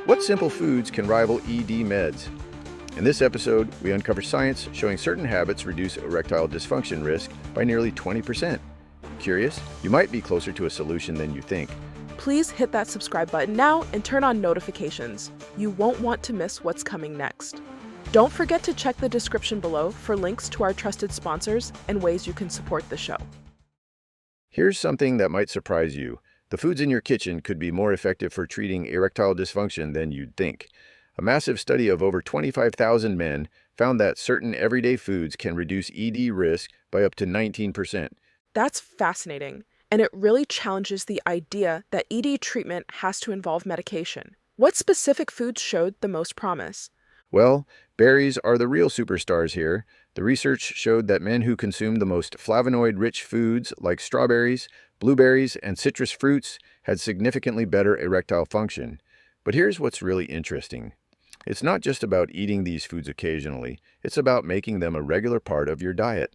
What simple foods can rival ED meds? In this episode, we uncover science showing certain habits reduce erectile dysfunction risk by nearly 20%. Curious? You might be closer to a solution than you think. Please hit that subscribe button now and turn on notifications. You won't want to miss what's coming next. Don't forget to check the description below for links to our trusted sponsors and ways you can support the show. Here's something that might surprise you. The foods in your kitchen could be more effective for treating erectile dysfunction than you'd think. A massive study of over 25,000 men found that certain everyday foods can reduce ED risk by up to 19%. That's fascinating, and it really challenges the idea that ED treatment has to involve medication. What specific foods showed the most promise? Well, berries are the real superstars here. The research showed that men who consumed the most flavonoid-rich foods like strawberries, blueberries, and citrus fruits had significantly better erectile function. But here's what's really interesting. It's not just about eating these foods occasionally, it's about making them a regular part of your diet.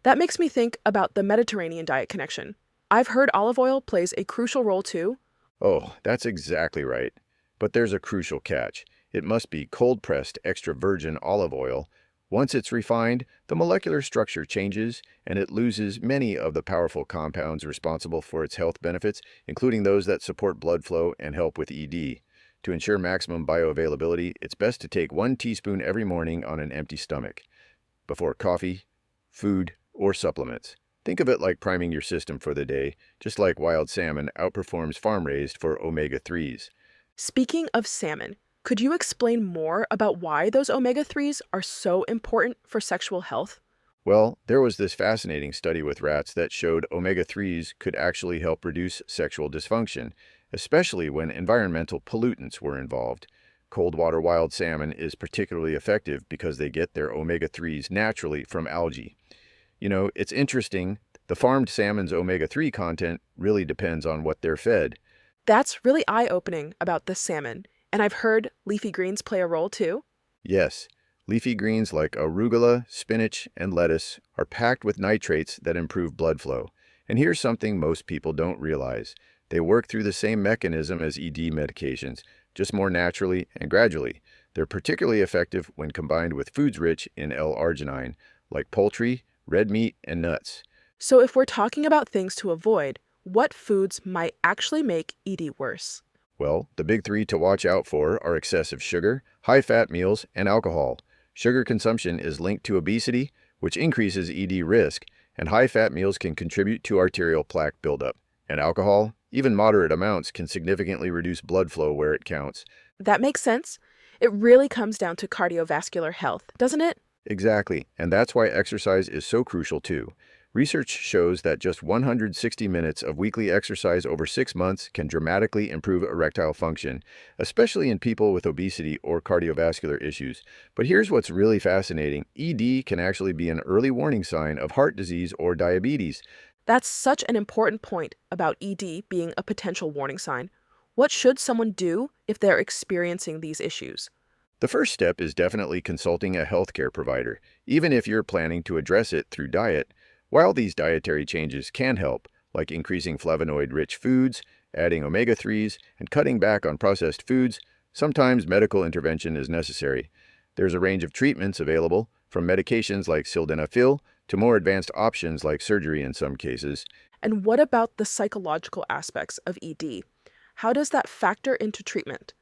That makes me think about the Mediterranean diet connection. I've heard olive oil plays a crucial role too. Oh, that's exactly right. But there's a crucial catch. It must be cold-pressed extra virgin olive oil. Once it's refined, the molecular structure changes and it loses many of the powerful compounds responsible for its health benefits, including those that support blood flow and help with ED. To ensure maximum bioavailability, it's best to take 1 teaspoon every morning on an empty stomach, before coffee, food, or supplements. Think of it like priming your system for the day, just like wild salmon outperforms farm-raised for omega-3s. Speaking of salmon, could you explain more about why those omega-3s are so important for sexual health? Well, there was this fascinating study with rats that showed omega-3s could actually help reduce sexual dysfunction, especially when environmental pollutants were involved. Cold water wild salmon is particularly effective because they get their omega-3s naturally from algae. You know, it's interesting, the farmed salmon's omega-3 content really depends on what they're fed. That's really eye-opening about the salmon, and I've heard leafy greens play a role too. Yes, leafy greens like arugula, spinach, and lettuce are packed with nitrates that improve blood flow. And here's something most people don't realize. They work through the same mechanism as ED medications, just more naturally and gradually. They're particularly effective when combined with foods rich in L-arginine, like poultry, red meat, and nuts. So if we're talking about things to avoid, what foods might actually make ED worse? Well, the big 3 to watch out for are excessive sugar, high-fat meals, and alcohol. Sugar consumption is linked to obesity, which increases ED risk, and high-fat meals can contribute to arterial plaque buildup. And alcohol, even moderate amounts, can significantly reduce blood flow where it counts. That makes sense. It really comes down to cardiovascular health, doesn't it? Exactly, and that's why exercise is so crucial too. Research shows that just 160 minutes of weekly exercise over 6 months can dramatically improve erectile function, especially in people with obesity or cardiovascular issues. But here's what's really fascinating. ED can actually be an early warning sign of heart disease or diabetes. That's such an important point about ED being a potential warning sign. What should someone do if they're experiencing these issues? The first step is definitely consulting a healthcare provider, even if you're planning to address it through diet. While these dietary changes can help, like increasing flavonoid-rich foods, adding omega-3s, and cutting back on processed foods, sometimes medical intervention is necessary. There's a range of treatments available, from medications like sildenafil to more advanced options like surgery in some cases. And what about the psychological aspects of ED? How does that factor into treatment?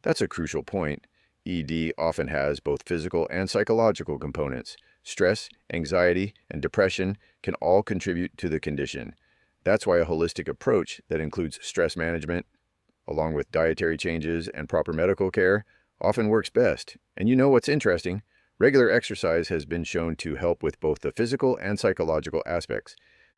That's a crucial point. ED often has both physical and psychological components. Stress, anxiety, and depression can all contribute to the condition. That's why a holistic approach that includes stress management, along with dietary changes and proper medical care, often works best. And you know what's interesting? Regular exercise has been shown to help with both the physical and psychological aspects.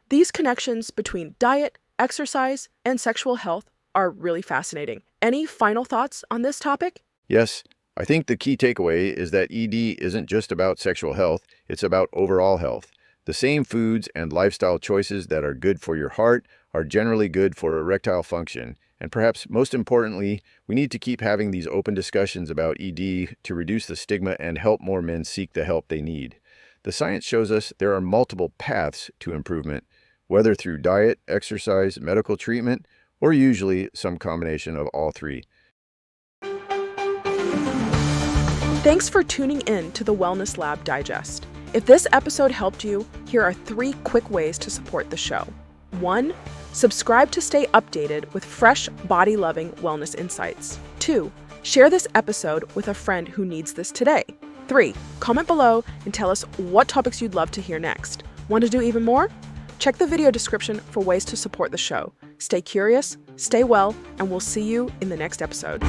These connections between diet, exercise, and sexual health are really fascinating. Any final thoughts on this topic? Yes, I think the key takeaway is that ED isn't just about sexual health, it's about overall health. The same foods and lifestyle choices that are good for your heart are generally good for erectile function. And perhaps most importantly, we need to keep having these open discussions about ED to reduce the stigma and help more men seek the help they need. The science shows us there are multiple paths to improvement, whether through diet, exercise, medical treatment, or usually some combination of all 3. Thanks for tuning in to the Wellness Lab Digest. If this episode helped you, here are 3 quick ways to support the show. 1. Subscribe to stay updated with fresh, body-loving wellness insights. 2. Share this episode with a friend who needs this today. 3. Comment below and tell us what topics you'd love to hear next. Want to do even more? Check the video description for ways to support the show. Stay curious, stay well, and we'll see you in the next episode.